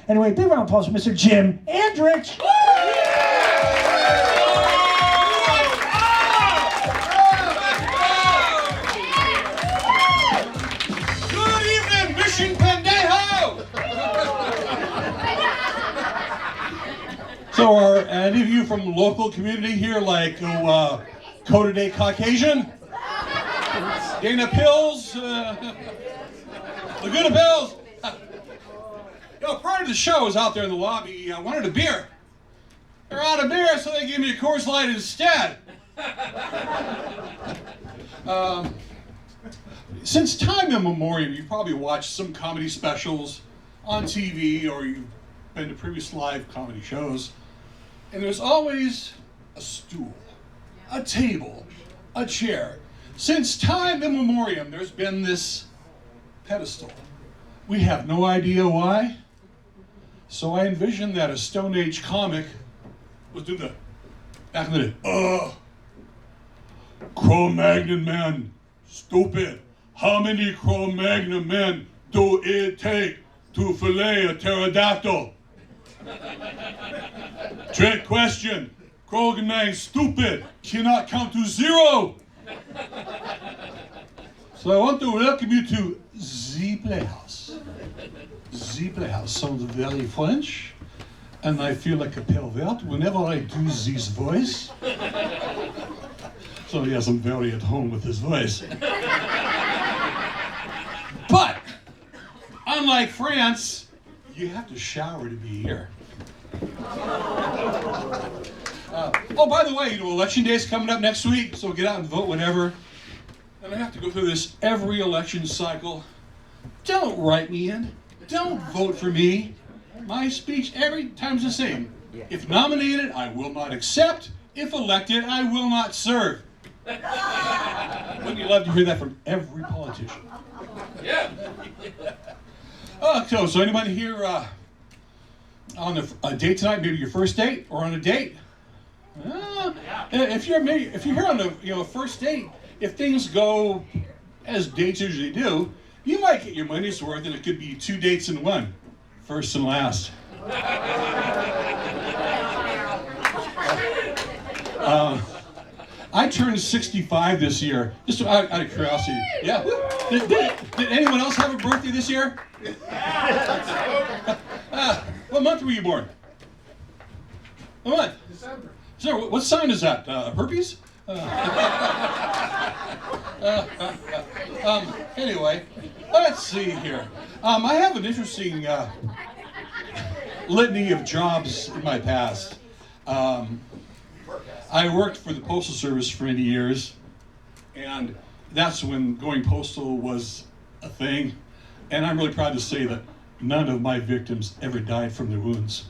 Anyway, big round of applause for Mr. Jim Andritch. Good evening, Mission Pendejo! So are any of you from the local community here, like Coda Caucasian? Dana Pills? Laguna Pills? Prior to the show, I was out there in the lobby. I wanted a beer. They're out of beer, so they gave me a Coors Light instead. Since time immemorial, you've probably watched some comedy specials on TV, or you've been to previous live comedy shows, and there's always a stool, a table, a chair. Since time immemorial, there's been this pedestal. We have no idea why. So I envisioned that a Stone Age comic was doing the back in the day. Cro-Magnon men, stupid. How many Cro-Magnon men do it take to fillet a pterodactyl? Trick question. Cro-Magnon, stupid, cannot count to 0. So I want to welcome you to the Playhouse. The Playhouse sounds very French, and I feel like a pervert whenever I do this voice. So yes, I'm very at home with this voice. But, unlike France, you have to shower to be here. Oh, by the way, Election Day is coming up next week, so get out and vote whenever. And I have to go through this every election cycle. Don't write me in. Don't vote for me. My speech every time's the same. If nominated, I will not accept. If elected, I will not serve. Wouldn't you love to hear that from every politician? Yeah. So anybody here on a date tonight? Maybe your first date, or on a date? If you're here on a first date, if things go as dates usually do, you might get your money's worth, and it could be 2 dates in one, first and last. I turned 65 this year, just out of curiosity. Yeah. Did anyone else have a birthday this year? What month were you born? What month? December. So, what sign is that? Herpes? Anyway, let's see here. I have an interesting litany of jobs in my past. I worked for the Postal Service for many years, and that's when going postal was a thing. And I'm really proud to say that none of my victims ever died from their wounds.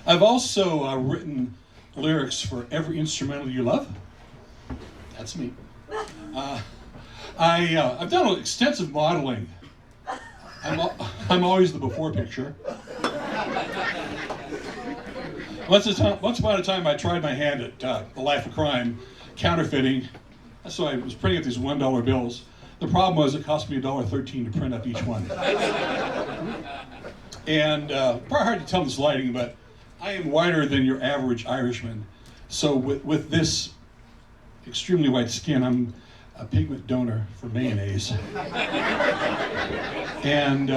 I've also written lyrics for every instrumental you love. That's me. I've done extensive modeling. I'm always the before picture. Once upon a time, I tried my hand at The Life of Crime, counterfeiting. So I was printing up these $1 bills. The problem was it cost me $1.13 to print up each one. And probably hard to tell this lighting, but I am whiter than your average Irishman. So with this extremely white skin, I'm a pigment donor for mayonnaise. And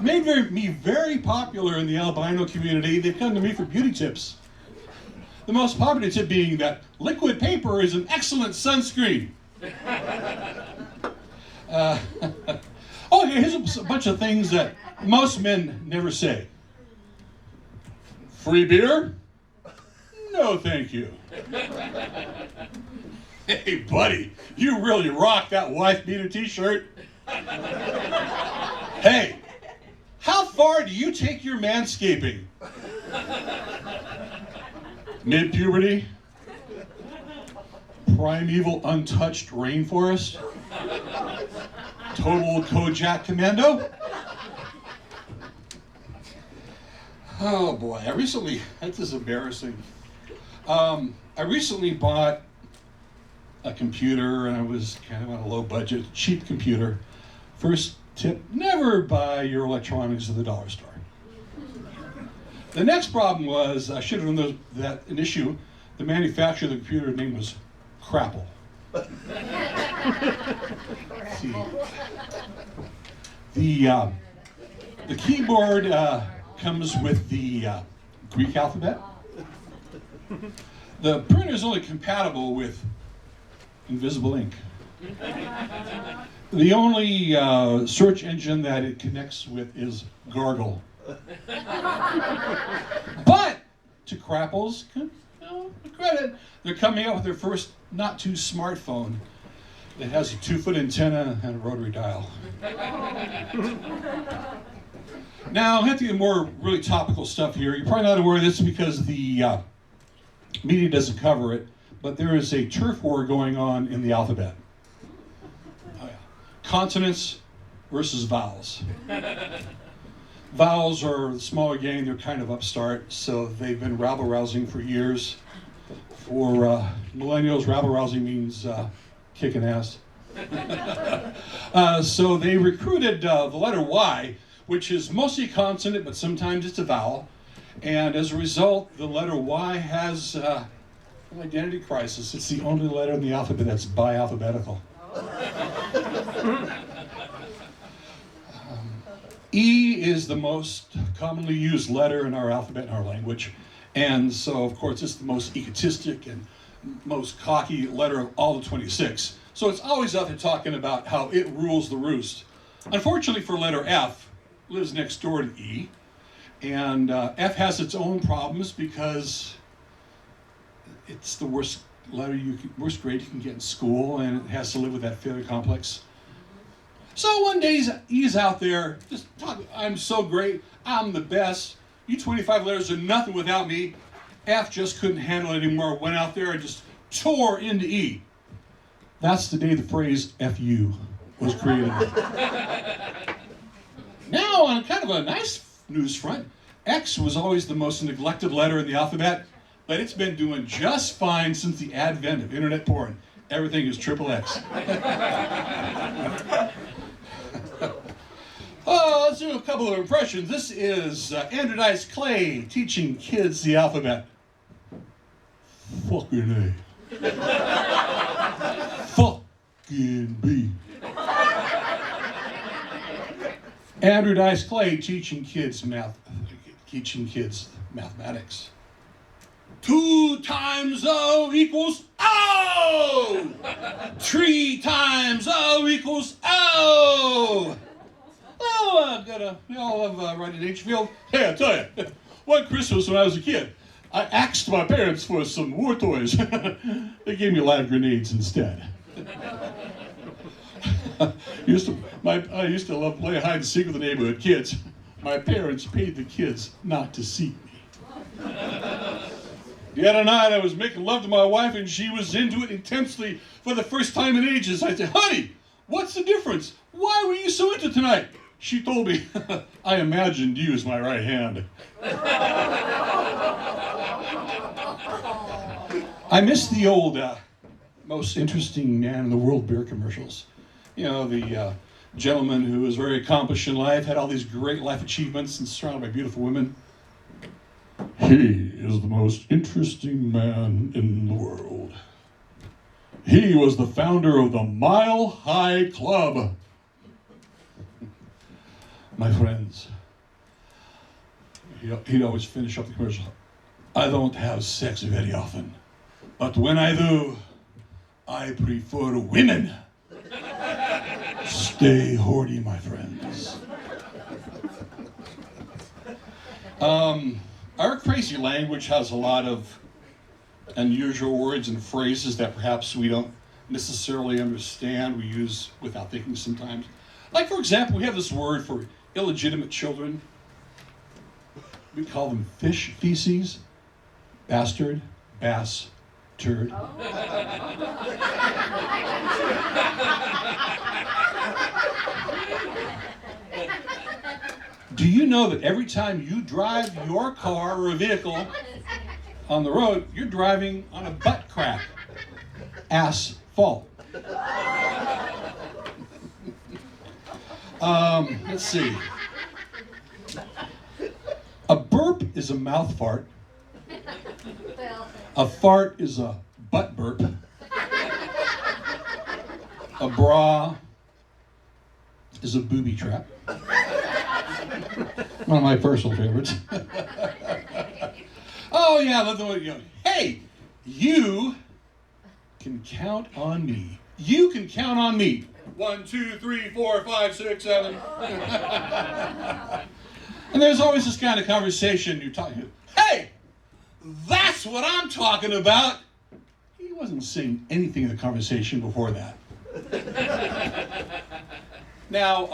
made me very popular in the albino community. They come to me for beauty tips. The most popular tip being that liquid paper is an excellent sunscreen. Okay, here's a bunch of things that most men never say. Free beer? No, thank you. Hey, buddy, you really rock that wife beater t-shirt. Hey, how far do you take your manscaping? Mid-puberty? Primeval untouched rainforest? Total Kojak Commando? Oh boy, this is embarrassing. I recently bought a computer, and I was kind of on a low budget, cheap computer. First tip, never buy your electronics at the dollar store. The next problem was, I should have known that an issue, the manufacturer of the computer name was Crapple. See, the keyboard comes with the Greek alphabet. The printer is only compatible with invisible ink. The only search engine that it connects with is Gargle. But to Crapple's credit, they're coming out with their first not too smartphone that has a 2-foot antenna and a rotary dial. Now, I have to get more really topical stuff here. You're probably not aware of this because the media doesn't cover it, but there is a turf war going on in the alphabet. Oh, yeah. Consonants versus vowels. Vowels are the smaller gang, they're kind of upstart, so they've been rabble-rousing for years. For millennials, rabble-rousing means kicking ass. So they recruited the letter Y, which is mostly a consonant, but sometimes it's a vowel. And as a result, the letter Y has an identity crisis. It's the only letter in the alphabet that's bi-alphabetical. E is the most commonly used letter in our alphabet, in our language. And so, of course, it's the most egotistic and most cocky letter of all the 26. So it's always out there talking about how it rules the roost. Unfortunately for letter F, lives next door to E. And F has its own problems because it's the worst worst grade you can get in school, and it has to live with that failure complex. So one day he's out there, just talking, I'm so great, I'm the best, you 25 letters are nothing without me. F just couldn't handle it anymore, went out there and just tore into E. That's the day the phrase FU was created. Now, on kind of a nice news front, X was always the most neglected letter in the alphabet, but it's been doing just fine since the advent of internet porn. Everything is triple X. Oh, let's do a couple of impressions. This is Andritch Clay teaching kids the alphabet. Fucking A. Fucking B. Andritch Clay teaching kids mathematics. 2 times O equals O! 3 times O equals O! Oh, I've got we all have right in H-field. Hey, I tell you, one Christmas when I was a kid, I asked my parents for some war toys. They gave me a lot of grenades instead. I used to love playing hide and seek with the neighborhood kids. My parents paid the kids not to seek me. The other night I was making love to my wife and she was into it intensely for the first time in ages. I said, honey, what's the difference? Why were you so into it tonight? She told me, I imagined you as my right hand. I miss the old, most interesting man in the world beer commercials. You know, the gentleman who was very accomplished in life, had all these great life achievements and surrounded by beautiful women. He is the most interesting man in the world. He was the founder of the Mile High Club. My friends, he'd always finish up the commercial. I don't have sex very often, but when I do, I prefer women. Stay horny, my friends. Our crazy language has a lot of unusual words and phrases that perhaps we don't necessarily understand, we use without thinking sometimes. Like, for example, we have this word for illegitimate children. We call them fish feces, bastard, bass, turd. Do you know that every time you drive your car or a vehicle on the road, you're driving on a butt crack? Asphalt. Let's see. A burp is a mouth fart. A fart is a butt burp. A bra is a booby trap. One of my personal favorites. Oh yeah, I love the way you go. Hey, you can count on me. You can count on me. 1, 2, 3, 4, 5, 6, 7. And there's always this kind of conversation you're talking. Hey, that's what I'm talking about. He wasn't saying anything in the conversation before that. Now,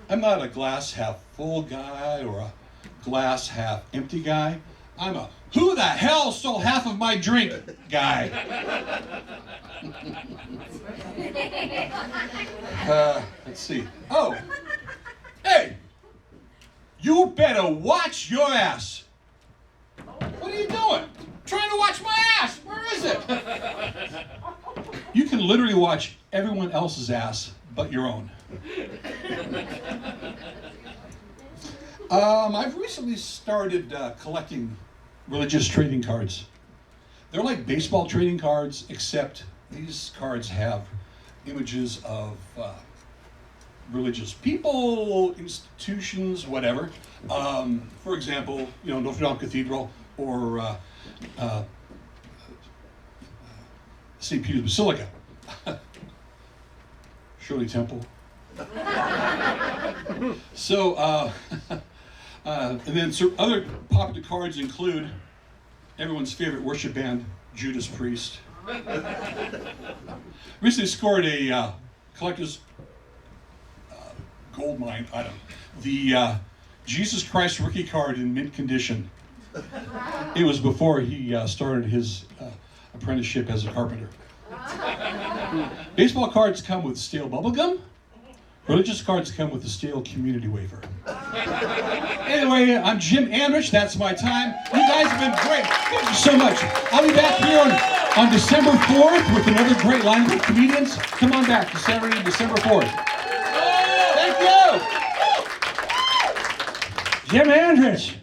I'm not a glass half full guy or a glass half empty guy. I'm a who the hell stole half of my drink guy. Let's see. Oh, hey, you better watch your ass. What are you doing? Trying to watch my ass. Where is it? You can literally watch everyone else's ass but your own. I've recently started collecting religious trading cards. They're like baseball trading cards, except these cards have images of religious people, institutions, whatever. For example, Notre Dame Cathedral or St. Peter's Basilica, Shirley Temple. So, and then other popular cards include everyone's favorite worship band, Judas Priest. Recently scored a collector's gold mine item, the Jesus Christ rookie card in mint condition. It was before he started his apprenticeship as a carpenter. Baseball cards come with stale bubblegum. Religious cards come with a stale community wafer. Anyway, I'm Jim Andritch. That's my time. You guys have been great. Thank you so much. I'll be back here on December 4th with another great lineup of comedians. Come on back, Saturday, December 4th. Thank you. Jim Andritch.